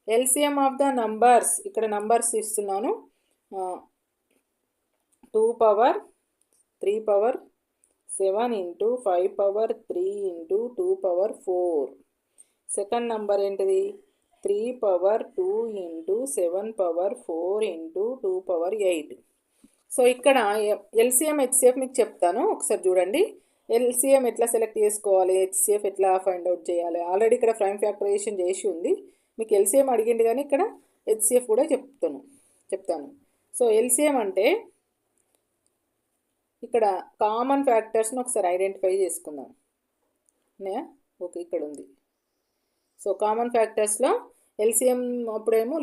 LCM of the numbers, ఇక్కడ numbers ఇస్తున్నాను. 2 power 3 power 7 into 5 power 3 into 2 power 4. Second number ఏంటిది? 3 power 2 into 7 power 4 into 2 power 8. So ఇక్కడ LCM HCF మీకు చెప్తాను, ఒకసారి చూడండి. ఎల్సిఎం ఎట్లా సెలెక్ట్ చేసుకోవాలి, హెచ్సిఎఫ్ ఎట్లా ఫైండ్ అవుట్ చేయాలి. ఆల్రెడీ ఇక్కడ ప్రైమ్ ఫ్యాక్టరైజేషన్ చేసి ఉంది. మీకు ఎల్సిఎం అడిగింది కానీ ఇక్కడ హెచ్సిఎఫ్ కూడా చెప్తాను. సో ఎల్సిఎం అంటే ఇక్కడ కామన్ ఫ్యాక్టర్స్ని ఒకసారి ఐడెంటిఫై చేసుకుందాం. ఓకే, ఇక్కడ ఉంది. సో కామన్ ఫ్యాక్టర్స్లో ఎల్సిఎం అప్పుడేమో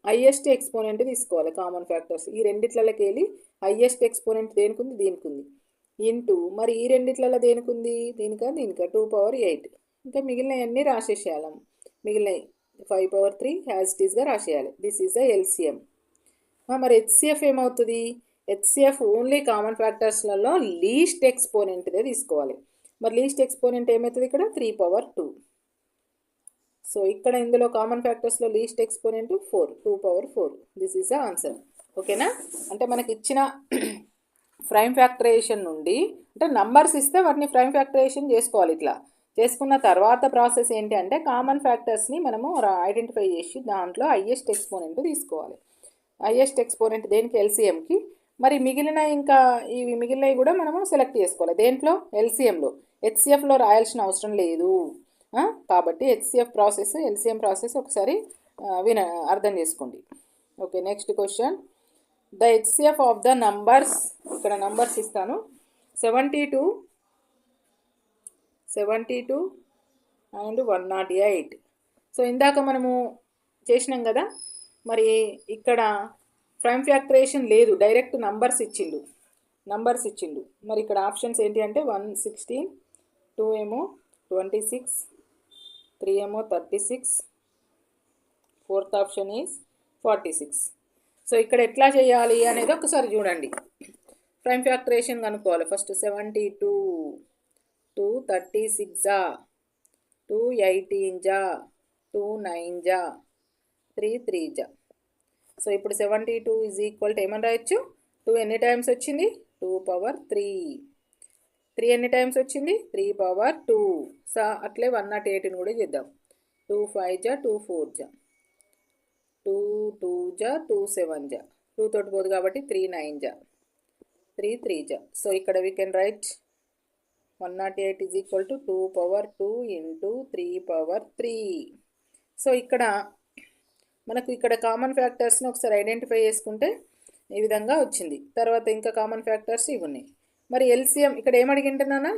హైయెస్ట్ ఎక్స్పోనెంట్ తీసుకోవాలి. కామన్ ఫ్యాక్టర్స్ ఈ రెండిట్లకి వెళ్ళి హైయెస్ట్ ఎక్స్పోనెంట్ దేనికి ఉంది? దీనికి ఉంది. ఇంటూ మరి ఈ రెండిట్లలో దేనికి ఉంది? దీనికా 2 పవర్ 8. ఇంకా మిగిలినవన్నీ రాసేసేయాలి. మిగిలినవి 5 పవర్ 3 యాజ్ ఇట్ ఈస్గా రాసేయాలి. This is the LCM. మరి హెచ్సిఎఫ్ ఏమవుతుంది? హెచ్సిఎఫ్ ఓన్లీ కామన్ ఫ్యాక్టర్స్లలో లీస్ట్ ఎక్స్పోనెంట్దే తీసుకోవాలి. మరి లీస్ట్ ఎక్స్పోనెంట్ ఏమవుతుంది? ఇక్కడ 3 పవర్ 2. సో ఇక్కడ ఇందులో కామన్ ఫ్యాక్టర్స్లో least exponent 4, 2 power 4. This is the answer. ఓకేనా? అంటే మనకి ఇచ్చిన ప్రైమ్ ఫ్యాక్టరైజేషన్ నుండి, అంటే నంబర్స్ ఇస్తే వాటిని ప్రైమ్ ఫ్యాక్టరైజేషన్ చేసుకోవాలి. ఇట్లా చేసుకున్న తర్వాత ప్రాసెస్ ఏంటి అంటే కామన్ ఫ్యాక్టర్స్ని మనము ఐడెంటిఫై చేసి దాంట్లో హైయెస్ట్ ఎక్స్పోనెంట్ తీసుకోవాలి. హైయెస్ట్ ఎక్స్పోనెంట్ దేనికి? ఎల్సిఎంకి. మరి మిగిలినవి కూడా మనము సెలెక్ట్ చేసుకోవాలి. దేంట్లో? ఎల్సిఎంలో. హెచ్సిఎఫ్లో రాయాల్సిన అవసరం లేదు. కాబట్టి హెచ్సిఎఫ్ ప్రాసెస్, ఎల్సిఎం ప్రాసెస్ ఒకసారి అర్థం చేసుకోండి. Okay, next question. The HCF of the numbers, ఇక్కడ నంబర్స్ ఇస్తాను. 72 అండ్ 108. సో ఇందాక మనము చేసినాం కదా, మరి ఇక్కడ ప్రైమ్ ఫ్యాక్టరైజేషన్ లేదు, డైరెక్ట్ నంబర్స్ ఇచ్చిండు. మరి ఇక్కడ ఆప్షన్స్ ఏంటి అంటే 116, 2 ఏమో 26, 3 ఏమో 36, ఫోర్త్ ఆప్షన్ ఈజ్ 46. సో ఇక్కడ ఎట్లా చేయాలి అనేది ఒకసారి చూడండి. ప్రైమ్ ఫ్యాక్టరైజేషన్ కనుక్కోవాలి. ఫస్ట్ 72, 2 36 2 18 2 9 3 3. సో ఇప్పుడు 72 ఈజ్ ఈక్వల్ టు ఏమని రాయొచ్చు? 2 ఎన్ని టైమ్స్ వచ్చింది? 2 పవర్ 3. 3 ఎన్ని టైమ్స్ వచ్చింది? 3 పవర్ 2. సో అట్లే 108ని కూడా చేద్దాం. 2 5 2 4 2 2 2 7 2 తోటి పోదు కాబట్టి 3 9 3 3. సో ఇక్కడ we can write 108 is equal to 2 power 2 into 3 power 3. So మనకు ఇక్కడ కామన్ ఫ్యాక్టర్స్ని ఒకసారి ఐడెంటిఫై చేసుకుంటే ఈ విధంగా వచ్చింది. తర్వాత ఇంకా కామన్ ఫ్యాక్టర్స్ ఇవి ఉన్నాయి. మరి ఎల్సిఎం ఇక్కడ ఏమడిగింటున్నానా?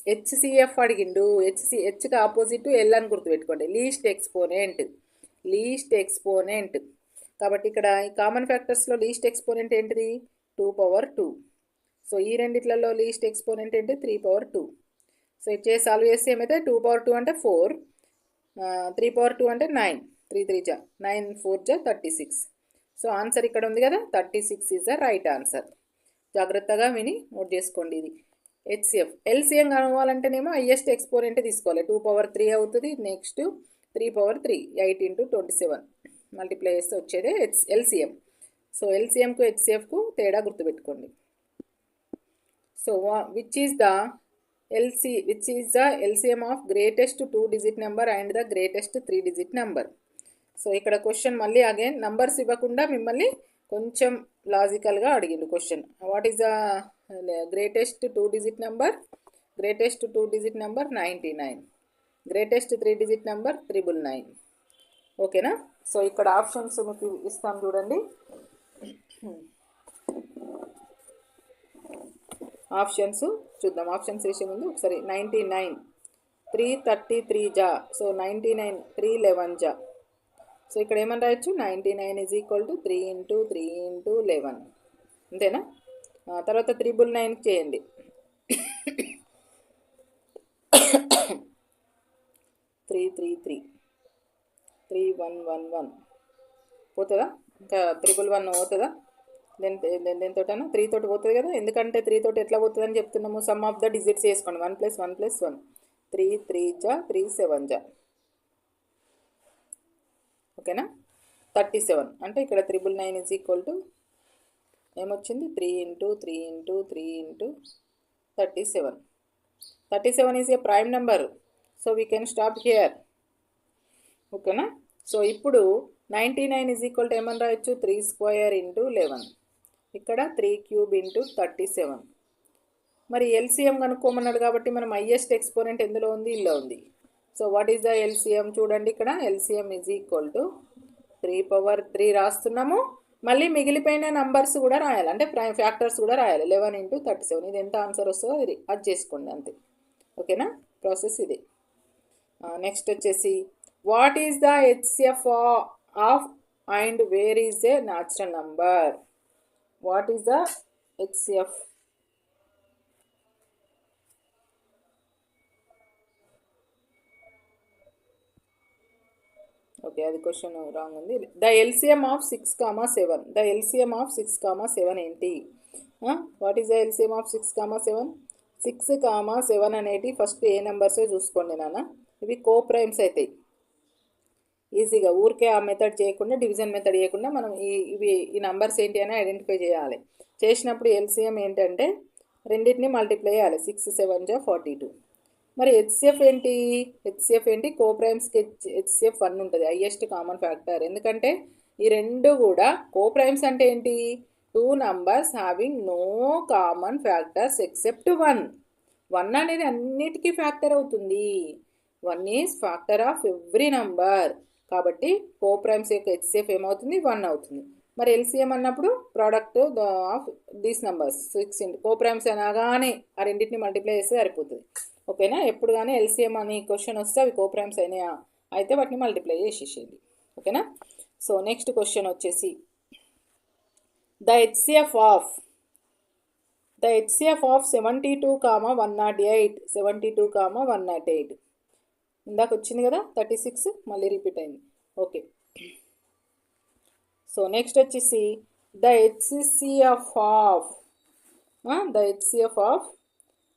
హెచ్సిఎఫ్ అడిగిండు. హెచ్కి ఆపోజిట్ ఎల్ అని గుర్తుపెట్టుకోండి. Least exponent. కాబట్టి ఇక్కడ ఈ కామన్ ఫ్యాక్టర్స్లో లీస్ట్ ఎక్స్పోనెంట్ ఏంటిది? 2 పవర్ 2. సో ఈ రెండిట్లలో లీస్ట్ ఎక్స్పోనెంట్ ఏంటి? 3 పవర్ 2. సో ఇది చేసి సాల్వ్ చేస్తే ఏమైతే 2 పవర్ 2 అంటే 4, 3 పవర్ 2 అంటే 9, 3 3 9 4 36. సో ఆన్సర్ ఇక్కడ ఉంది కదా, 36 ఈజ్ ద రైట్ ఆన్సర్. జాగ్రత్తగా విని నోట్ చేసుకోండి. ఇది హెచ్సిఎఫ్. ఎల్సిఎం కనుగోవాలంటేనేమో హైయెస్ట్ ఎక్స్పోనెంట్ తీసుకోవాలి. 2 పవర్ 3 అవుతుంది. నెక్స్ట్ 3 పవర్ 3, 8 ఇంటూ 27 మల్టిప్లై చేస్తే వచ్చేదే ఎల్సిఎం. సో ఎల్సిఎంకు హెచ్సిఎఫ్కు తేడా గుర్తుపెట్టుకోండి. So which is the LCM of greatest 2 digit number and the greatest 3 digit number. So ఇక్కడ క్వశ్చన్ మళ్ళీ అగైన్ నంబర్స్ ఇవ్వకుండా మిమ్మల్ని కొంచెం లాజికల్గా అడిగిండు question. What is the greatest 2 digit number? Greatest 2 digit number 99. Greatest 3 digit number 999. ఓకేనా? So ఇక్కడ options మీకు ఇస్తాను చూడండి. ఆప్షన్స్ చూద్దాం. ఆప్షన్స్ వేసే ముందు ఒకసారి 99 3 33 సో 99 3 11 సో ఇక్కడ ఏమని రాయొచ్చు? 99 is equal to 3 into 3 into 11. అంతేనా? తర్వాత 999 చేయండి. 333 3111 పోతుందా? ఇంకా 111 పోతుందా? దేనితోటైనా 3 తోటి పోతుంది కదా. ఎందుకంటే 3 తోటి ఎట్లా పోతుంది అని చెప్తున్నాము. సమ్ ఆఫ్ ద డిజిట్స్ వేసుకోండి. 1 + 1 + 1 3 3 3 7 ఓకేనా. 37 అంటే ఇక్కడ 999 ఈజ్ ఈక్వల్ టు ఏమొచ్చింది 3 into 3 into 3 into 37. 37 is a prime number, so we can stop here. ఓకేనా. సో ఇప్పుడు 99 ఈజ్ ఈక్వల్ టు ఏమని రాయొచ్చు 3 స్క్వేర్ ఇంటూ 11, ఇక్కడ 3 క్యూబ్ ఇంటూ 37. మరి ఎల్సిఎం కనుక్కోమన్నాడు కాబట్టి మనం హైయెస్ట్ ఎక్స్పోనెంట్ ఎందులో ఉంది, ఇల్లో ఉంది. So what is the LCM చూడండి, ఇక్కడ ఎల్సిఎం ఈజ్ ఈక్వల్ టు 3/3 రాస్తున్నాము. మళ్ళీ మిగిలిపోయిన నంబర్స్ కూడా రాయాలి, అంటే ప్రైమ్ ఫ్యాక్టర్స్ కూడా రాయాలి. 11 ఇంటూ 37, ఇది ఎంత ఆన్సర్ వస్తుందో అది చేసుకోండి అంతే. ఓకేనా, ప్రాసెస్ ఇది. నెక్స్ట్ వచ్చేసి what is the HCF of and where is a natural number. What is the HCF? Okay, అది క్వశ్చన్ రాంగ్ ఉంది. The LCM of 6,7. The LCM of 6,7 ఏంటి? What is the LCM of 6,7? 6,7 అనేటి first ఏ నెంబర్సే చూసుకోండి నాన్న. ఇవి co primes అవుతాయి. ఈజీగా ఊరికే ఆ మెథడ్ చేయకుండా, డివిజన్ మెథడ్ చేయకుండా మనం ఈ నంబర్స్ ఏంటి అని ఐడెంటిఫై చేయాలి. చేసినప్పుడు ఎల్సిఎం ఏంటంటే రెండింటిని మల్టిప్లై చేయాలి. 6 7 జా 42. మరి హెచ్సిఎఫ్ ఏంటి? హెచ్సిఎఫ్ ఏంటి? కో ప్రైమ్స్కి హెచ్సిఎఫ్ 1 ఉంటుంది, హైయెస్ట్ కామన్ ఫ్యాక్టర్. ఎందుకంటే ఈ రెండు కూడా కో ప్రైమ్స్ అంటే ఏంటి? 2 numbers having no common factors except 1. 1 అనేది అన్నిటికీ ఫ్యాక్టర్ అవుతుంది. 1 is factor of every number. కాబట్టి కో ప్రైమ్స్ యొక్క హెచ్సిఎఫ్ ఏమవుతుంది? 1 అవుతుంది. మరి ఎల్సిఎం అన్నప్పుడు product of these numbers 6 co primes అనగానే ఆ రెండింటిని మల్టిప్లై చేస్తే సరిపోతుంది. ఓకేనా. ఎప్పుడు కానీ ఎల్సిఎం అని క్వశ్చన్ వస్తే అవి కో ప్రైమ్స్ అయినాయా అయితే వాటిని మల్టిప్లై చేసేసేయండి. ఓకేనా. సో నెక్స్ట్ క్వశ్చన్ వచ్చేసి ద హెచ్సిఎఫ్ ఆఫ్ 72,108. 72,108 ఇందాక వచ్చింది కదా 36, మళ్ళీ రిపీట్ అయింది. ఓకే. సో నెక్స్ట్ వచ్చేసి ద హెచ్సిఎఫ్ ఆఫ్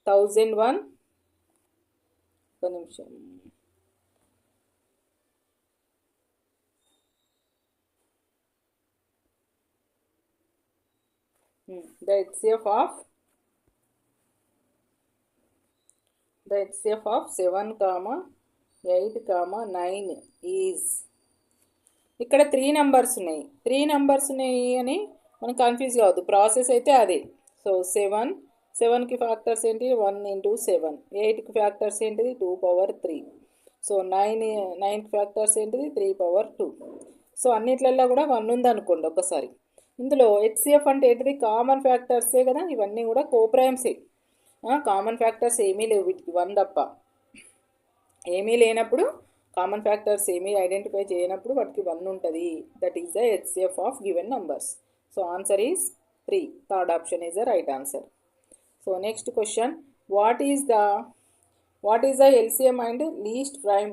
1001. ఒక నిమిషం. The HCF of 7, 8, 9 ఈజ్, ఇక్కడ 3 నెంబర్స్ ఉన్నాయి. 3 నెంబర్స్ ఉన్నాయి అని మనం కన్ఫ్యూజ్ కావద్దు, ప్రాసెస్ అయితే అదే. సో 7కి ఫ్యాక్టర్స్ ఏంటి? 1 ఇంటూ 7. 8కి ఫ్యాక్టర్స్ ఏంటిది? 2/3. సో 9కి ఫ్యాక్టర్స్ ఏంటిది? 3/2. సో అన్నిట్లలో కూడా 1 ఉందనుకోండి ఒకసారి. ఇందులో హెచ్సిఎఫ్ అంటే ఏంటిది? కామన్ ఫ్యాక్టర్సే కదా, ఇవన్నీ కూడా కో ప్రైమ్సే. కామన్ ఫ్యాక్టర్స్ ఏమీ లేవు వీటికి, 1 తప్ప. ఏమీ లేనప్పుడు, కామన్ ఫ్యాక్టర్స్ ఏమీ ఐడెంటిఫై చేయనప్పుడు వాటికి 1 ఉంటుంది. That is the HCF of given numbers. So answer is 3. Third option is the right answer. So next question, what is the LCM and least prime?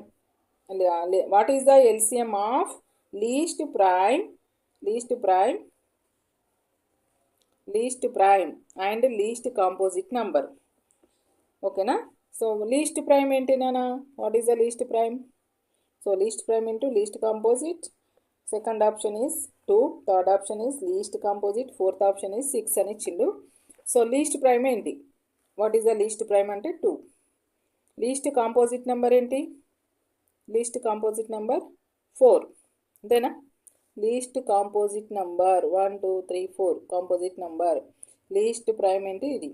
What is the LCM of least prime and least composite number? ఓకేనా. So least prime ఏంటి నాన్న? What is the least prime? So least prime into least composite. Second option is 2, third option is least composite, fourth option is 6 అని ఇచ్చిండు. So least prime ఏంటి? What is the least prime అంటే 2. Least composite number ఏంటి? Least composite number 4. అంతేనా. Least composite number 1 2 3 4 composite number. Least prime ఏంటి? ఇది.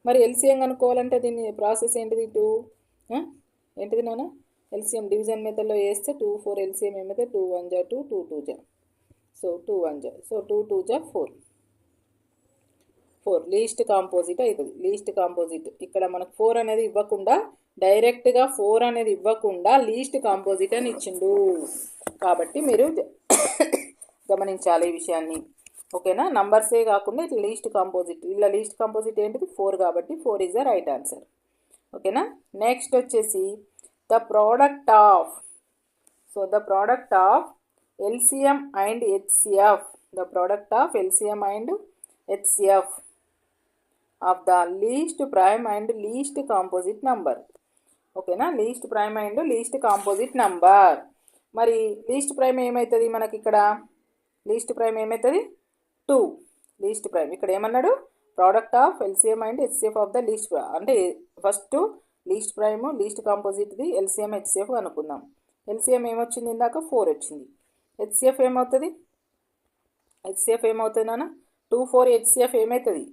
మరి LCM కనుక్కోవాలంటే దీని ప్రాసెస్ ఏంటిది? 2 ఏంటిది నాన్న? ఎల్సిఎం డివిజన్ మెథడ్లో వేస్తే 2 4 ఎల్సిఎం ఏమైతే 2 1 జా 2 2 2 జా. సో 2 1 జా, సో 2 2 జా 4 లీస్ట్ కాంపోజిట్ అవుతుంది. లీస్ట్ కాంపోజిట్ ఇక్కడ మనకు 4 అనేది ఇవ్వకుండా, డైరెక్ట్గా 4 అనేది ఇవ్వకుండా లీస్ట్ కాంపోజిట్ అని ఇచ్చిండు. కాబట్టి మీరు గమనించాలి ఈ విషయాన్ని. ఓకేనా. నంబర్సే కాకుండా ఇట్లా లీస్ట్ కాంపోజిట్, ఇలా లీస్ట్ కాంపోజిట్ ఏంటిది? 4 కాబట్టి 4 ఈజ్ ద రైట్ ఆన్సర్. ఓకేనా. నెక్స్ట్ వచ్చేసి the product of LCM and HCF. The product of LCM and HCF of the least prime and least composite number. ఓకేనా. Least prime and least composite number. మరి least prime ఏమవుతుంది మనకి ఇక్కడ? Least prime ఏమవుతుంది? 2. Least prime ఇక్కడ ఏమన్నాడు? Product of LCM and HCF of the least అంటే first least prime least కాంపోజిట్ది ఎల్సిఎం హెచ్సిఎఫ్ అనుకుందాం. ఎల్సిఎం ఏమొచ్చింది? ఇందాక 4 వచ్చింది. హెచ్సిఎఫ్ ఏమవుతుంది? హెచ్సిఎఫ్ ఏమవుతుంది నాన్న? 2, 4 హెచ్సిఎఫ్ ఏమవుతుంది?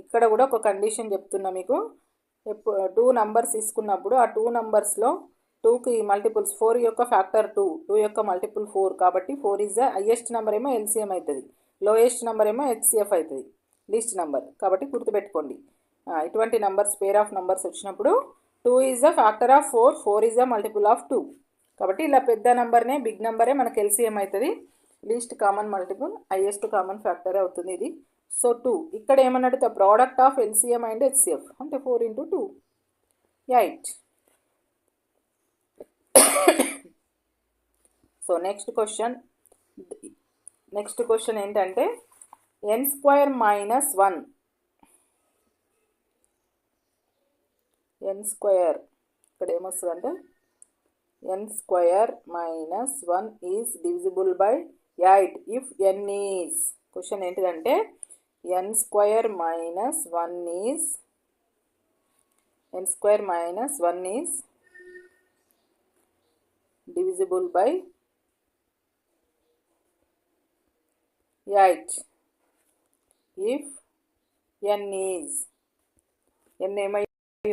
ఇక్కడ కూడా ఒక కండిషన్ చెప్తున్నా మీకు. 2 నంబర్స్ తీసుకున్నప్పుడు ఆ 2 నంబర్స్లో 2కి మల్టిపుల్స్ 4 యొక్క ఫ్యాక్టర్ 2, 2 యొక్క మల్టిపుల్ 4 కాబట్టి 4 ఈజ్ ద హైయెస్ట్ నెంబర్ ఏమో ఎల్సిఎం అవుతుంది, లోయెస్ట్ నెంబర్ ఏమో హెచ్సిఎఫ్ అవుతుంది లీస్ట్ నెంబర్. కాబట్టి గుర్తుపెట్టుకోండి, ఇటువంటి నంబర్స్ పేర్ ఆఫ్ నంబర్స్ వచ్చినప్పుడు 2 is the factor of 4, 4 is the multiple of 2. కాబట్టి ఇలా పెద్ద నెంబర్నే బిగ్ నెంబరే మనకు ఎల్సిఎం అవుతుంది. Least common multiple highest common factor అవుతుంది ఇది. సో 2 ఇక్కడ ఏమన్నాడు? The product of LCM and HCF అంటే 4 × 2 8. సో నెక్స్ట్ క్వశ్చన్ ఏంటంటే n² - 1. n² ఇక్కడ ఏమొస్తుందంటే n² - 1 is divisible by 8 if n is. Question ఏంటిదంటే n² - 1 is divisible by 8 if n is. n ఏమై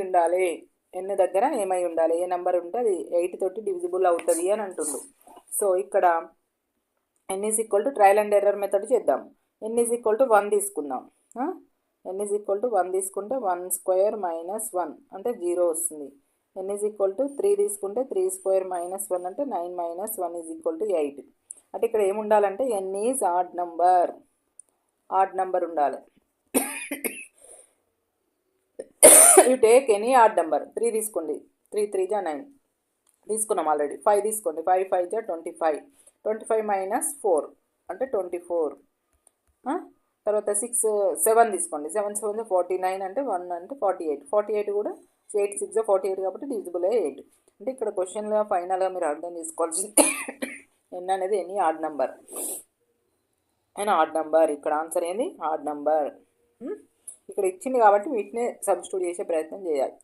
ఉండాలి? n దగ్గర ఏమై ఉండాలి? ఏ నెంబర్ ఉంటే అది 8 తోటి డివిజిబుల్ అవుతుంది అని అంటుండు. సో ఇక్కడ n is equal to trial and error method చేద్దాం. n ఈజ్ ఈక్వల్ టు 1 తీసుకుందాం. n ఈజ్ ఈక్వల్ టు 1 తీసుకుంటే 1² - 1 అంటే 0 వస్తుంది. n ఈజ్ ఈక్వల్ టు 3 తీసుకుంటే 3² - 1 అంటే 9 - 1 ఈజ్ ఈక్వల్ టు 8. అంటే ఇక్కడ ఏముండాలంటే n ఈజ్ ఆడ్ నెంబర్ ఉండాలి. You take any odd number. 3 తీసుకోండి, 3 × 3 = 9 తీసుకున్నాం ఆల్రెడీ. 5 తీసుకోండి, 5 × 5 = 25. 25 - 4 అంటే 24. తర్వాత 7 తీసుకోండి, 7 × 7 = 49 అంటే 1 అంటే 48. 48 కూడా 8 × 6 = 48 కాబట్టి డివిజిబుల్ 8. అంటే ఇక్కడ క్వశ్చన్లో ఫైనల్గా మీరు అర్థం చేసుకోవాల్సింది n అనేది ఎనీ ఆడ్ నెంబర్. ఇక్కడ ఆన్సర్ ఏంది? Odd number. ఇక్కడ ఇచ్చింది కాబట్టి వీటినే సబ్స్టిట్యూట్ చేసే ప్రయత్నం చేయాలి.